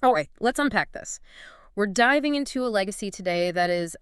All right, let's unpack this. We're diving into a legacy today that is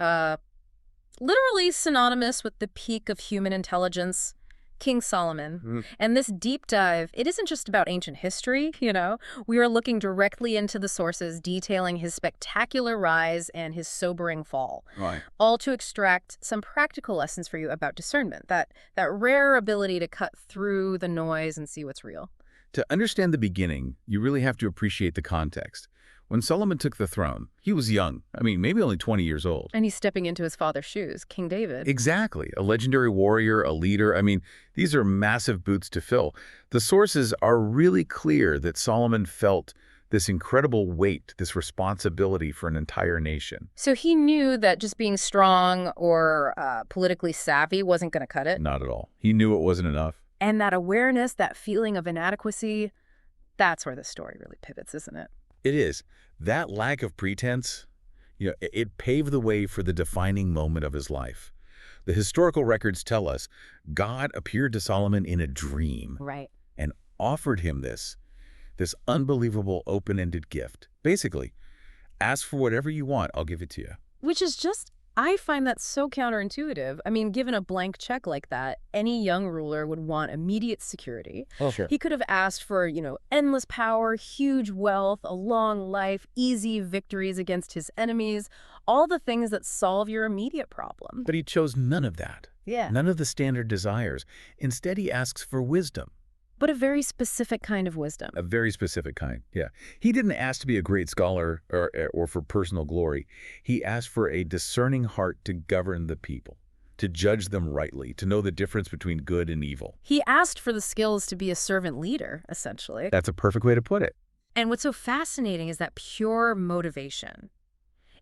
literally synonymous with the peak of human intelligence, King Solomon. Mm. And this deep dive, it isn't just about ancient history, you know. We are looking directly into the sources detailing his spectacular rise and his sobering fall, Right. all to extract some practical lessons for you about discernment, that rare ability to cut through the noise and see what's real. To understand the beginning, you really have to appreciate the context. When Solomon took the throne, he was young. I mean, maybe only 20 years old. And he's stepping into his father's shoes, King David. Exactly. A legendary warrior, a leader. I mean, these are massive boots to fill. The sources are really clear that Solomon felt this incredible weight, this responsibility for an entire nation. So he knew that just being strong or politically savvy wasn't going to cut it. Not at all. He knew it wasn't enough. And that awareness, that feeling of inadequacy, that's where the story really pivots, isn't it? It is. That lack of pretense, it paved the way for the defining moment of his life. The historical records tell us God appeared to Solomon in a dream Right. and offered him this unbelievable open-ended gift. Basically, ask for whatever you want, I'll give it to you. Which is just, I find that so counterintuitive. I mean, given a blank check like that, any young ruler would want immediate security. Oh, sure. He could have asked for, endless power, huge wealth, a long life, easy victories against his enemies, all the things that solve your immediate problem. But he chose none of that. Yeah. None of the standard desires. Instead, he asks for wisdom. But a very specific kind of wisdom. A very specific kind, yeah. He didn't ask to be a great scholar or for personal glory. He asked for a discerning heart to govern the people, to judge them rightly, to know the difference between good and evil. He asked for the skills to be a servant leader, essentially. That's a perfect way to put it. And what's so fascinating is that pure motivation.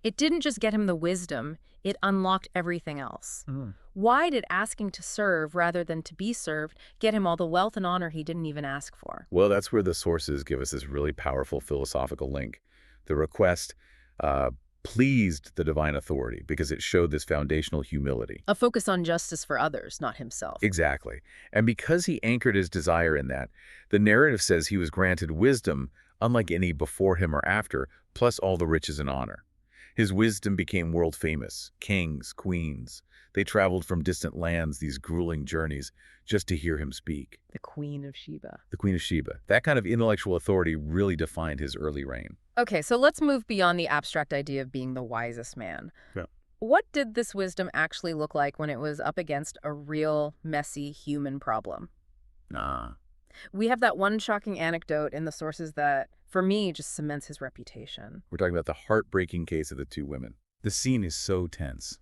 It didn't just get him the wisdom, it unlocked everything else. Why did asking to serve rather than to be served get him all the wealth and honor he didn't even ask for? Well, that's where the sources give us this really powerful philosophical link. The request pleased the divine authority because it showed this foundational humility. A focus on justice for others, not himself. Exactly. And because he anchored his desire in that, the narrative says he was granted wisdom unlike any before him or after, plus all the riches and honor. His wisdom became world famous. Kings, queens, they traveled from distant lands, these grueling journeys, just to hear him speak. The Queen of Sheba. The Queen of Sheba. That kind of intellectual authority really defined his early reign. Okay, so let's move beyond the abstract idea of being the wisest man. Yeah. What did this wisdom actually look like when it was up against a real, messy human problem? We have that one shocking anecdote in the sources that, for me, just cements his reputation. We're talking about the heartbreaking case of the two women. The scene is so tense.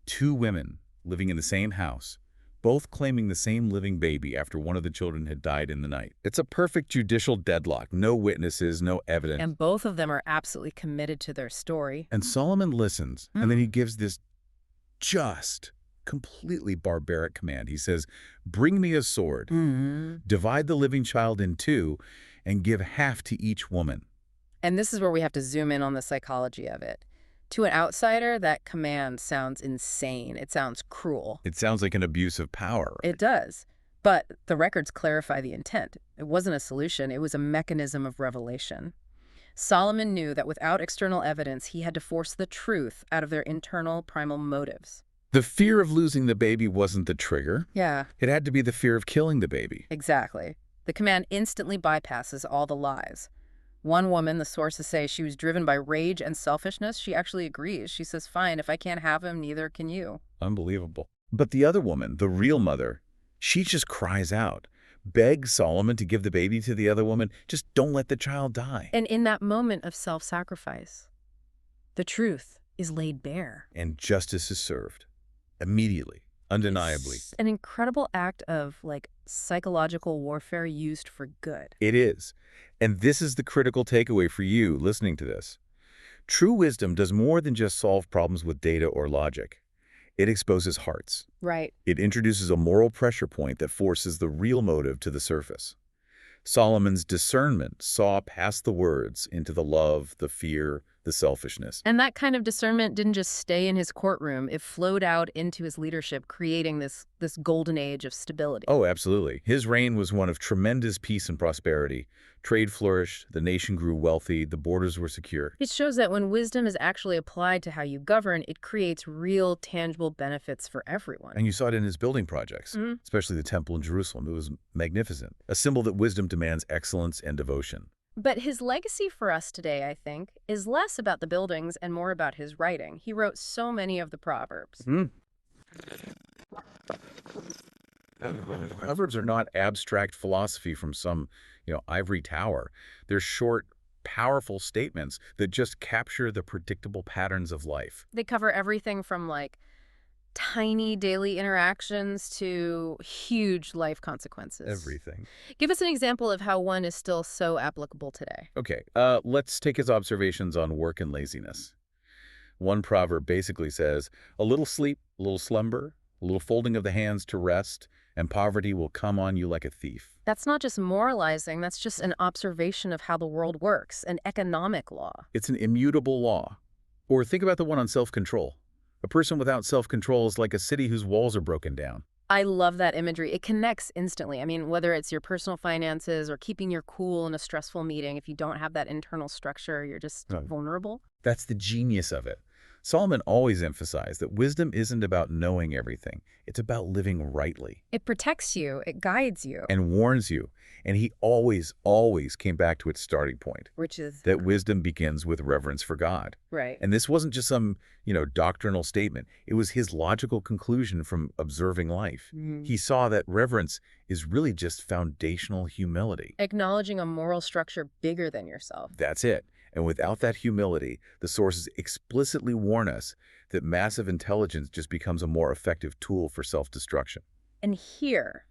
Two women living in the same house, both claiming the same living baby after one of the children had died in the night. It's a perfect judicial deadlock. No witnesses, no evidence. And both of them are absolutely committed to their story. And Solomon listens, and then he gives this just, completely barbaric command. He says, "Bring me a sword, divide the living child in two, and give half to each woman." And this is where we have to zoom in on the psychology of it. To an outsider, that command sounds insane. It sounds cruel. It sounds like an abuse of power. It does. But the records clarify the intent. It wasn't a solution. It was a mechanism of revelation. Solomon knew that without external evidence, he had to force the truth out of their internal primal motives. The fear of losing the baby wasn't the trigger. Yeah, It had to be the fear of killing the baby. exactly. The command instantly bypasses all the lies. One woman, the sources say, she was driven by rage and selfishness. She actually agrees. She says, fine, if I can't have him, neither can you. Unbelievable. But the other woman, the real mother, she just cries out, begs Solomon to give the baby to the other woman. Just don't let the child die. And in that moment of self-sacrifice, the truth is laid bare. And justice is served. Immediately. Undeniably. It's an incredible act of, psychological warfare used for good. It is. And this is the critical takeaway for you listening to this. True wisdom does more than just solve problems with data or logic. It exposes hearts. Right. It introduces a moral pressure point that forces the real motive to the surface. Solomon's discernment saw past the words into the love, the fear, the selfishness. And that kind of discernment didn't just stay in his courtroom. It flowed out into his leadership, creating this golden age of stability. Oh, absolutely. His reign was one of tremendous peace and prosperity. Trade flourished, the nation grew wealthy, the borders were secure. It shows that when wisdom is actually applied to how you govern, it creates real, tangible benefits for everyone. And you saw it in his building projects, especially the temple in Jerusalem. It was magnificent, a symbol that wisdom demands excellence and devotion. But his legacy for us today, I think, is less about the buildings and more about his writing. He wrote so many of the Proverbs. Proverbs are not abstract philosophy from some, ivory tower. They're short, powerful statements that just capture the predictable patterns of life. They cover everything from, like, tiny daily interactions to huge life consequences. Everything. Give us an example of how one is still so applicable today. Okay, let's take his observations on work and laziness. One proverb basically says, a little sleep, a little slumber, a little folding of the hands to rest, and poverty will come on you like a thief. That's not just moralizing, that's just an observation of how the world works, an economic law. It's an immutable law. Or think about the one on self-control. A person without self-control is like a city whose walls are broken down. I love that imagery. It connects instantly. I mean, whether it's your personal finances or keeping your cool in a stressful meeting, if you don't have that internal structure, you're just vulnerable. That's the genius of it. Solomon always emphasized that wisdom isn't about knowing everything. It's about living rightly. It protects you. It guides you. And warns you. And he always, always came back to its starting point. Which is? That wisdom begins with reverence for God. Right. And this wasn't just some, doctrinal statement. It was his logical conclusion from observing life. He saw that reverence is really just foundational humility. Acknowledging a moral structure bigger than yourself. That's it. And without that humility, the sources explicitly warn us that massive intelligence just becomes a more effective tool for self-destruction. And here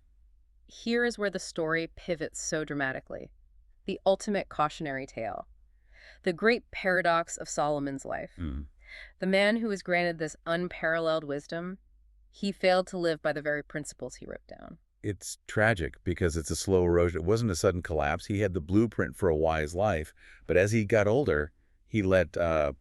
is where the story pivots so dramatically. The ultimate cautionary tale. The great paradox of Solomon's life. The man who was granted this unparalleled wisdom, he failed to live by the very principles he wrote down. It's tragic because it's a slow erosion. It wasn't a sudden collapse. He had the blueprint for a wise life, but as he got older, he let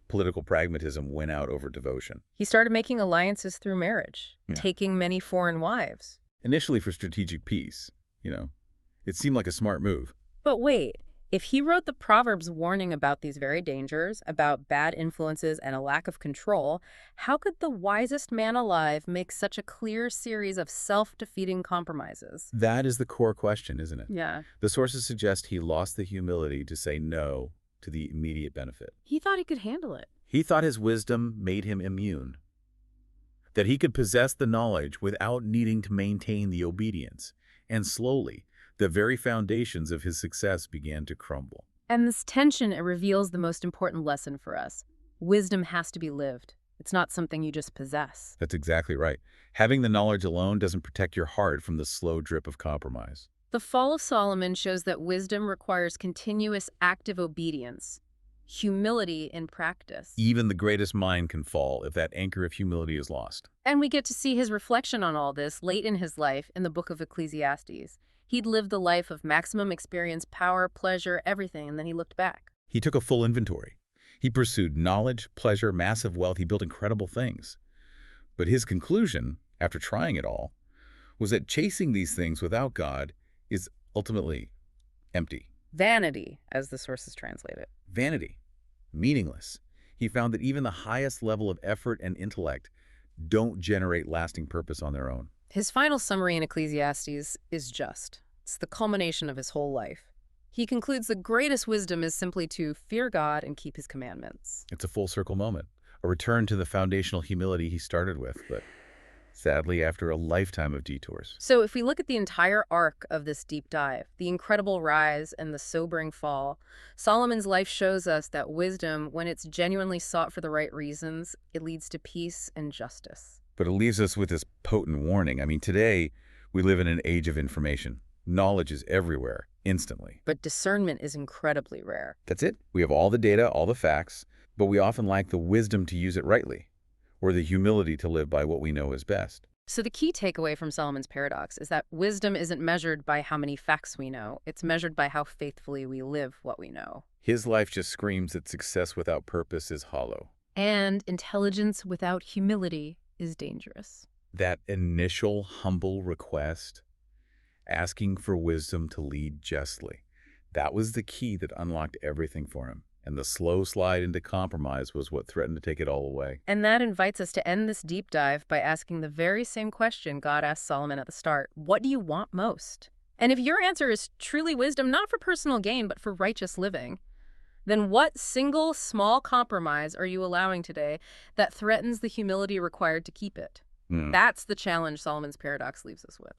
political pragmatism win out over devotion. He started making alliances through marriage, taking many foreign wives. Initially for strategic peace, It seemed like a smart move. But wait, if he wrote the Proverbs warning about these very dangers, about bad influences and a lack of control, how could the wisest man alive make such a clear series of self-defeating compromises? That is the core question, isn't it? Yeah. The sources suggest he lost the humility to say no to the immediate benefit. He thought he could handle it. He thought his wisdom made him immune, that he could possess the knowledge without needing to maintain the obedience. And slowly, the very foundations of his success began to crumble. And this tension, it reveals the most important lesson for us. Wisdom has to be lived. It's not something you just possess. That's exactly right. Having the knowledge alone doesn't protect your heart from the slow drip of compromise. The fall of Solomon shows that wisdom requires continuous active obedience, humility in practice. Even the greatest mind can fall if that anchor of humility is lost. And we get to see his reflection on all this late in his life in the book of Ecclesiastes. He'd lived the life of maximum experience, power, pleasure, everything, and then he looked back. He took a full inventory. He pursued knowledge, pleasure, massive wealth. He built incredible things. But his conclusion, after trying it all, was that chasing these things without God is ultimately empty. Vanity, as the sources translate it. Vanity. Meaningless. He found that even the highest level of effort and intellect don't generate lasting purpose on their own. His final summary in Ecclesiastes is just. It's the culmination of his whole life. He concludes the greatest wisdom is simply to fear God and keep his commandments. It's a full circle moment, a return to the foundational humility he started with, but sadly after a lifetime of detours. So if we look at the entire arc of this deep dive, the incredible rise and the sobering fall, Solomon's life shows us that wisdom, when it's genuinely sought for the right reasons, it leads to peace and justice. But it leaves us with this potent warning. I mean, today we live in an age of information. Knowledge is everywhere, instantly. But discernment is incredibly rare. That's it. We have all the data, all the facts, but we often lack the wisdom to use it rightly, or the humility to live by what we know is best. So the key takeaway from Solomon's paradox is that wisdom isn't measured by how many facts we know. It's measured by how faithfully we live what we know. His life just screams that success without purpose is hollow. And intelligence without humility is dangerous. That initial humble request, asking for wisdom to lead justly, that was the key that unlocked everything for him. And the slow slide into compromise was what threatened to take it all away. And that invites us to end this deep dive by asking the very same question God asked Solomon at the start. What do you want most? And if your answer is truly wisdom, not for personal gain, but for righteous living, then what single small compromise are you allowing today that threatens the humility required to keep it? Hmm. That's the challenge Solomon's paradox leaves us with.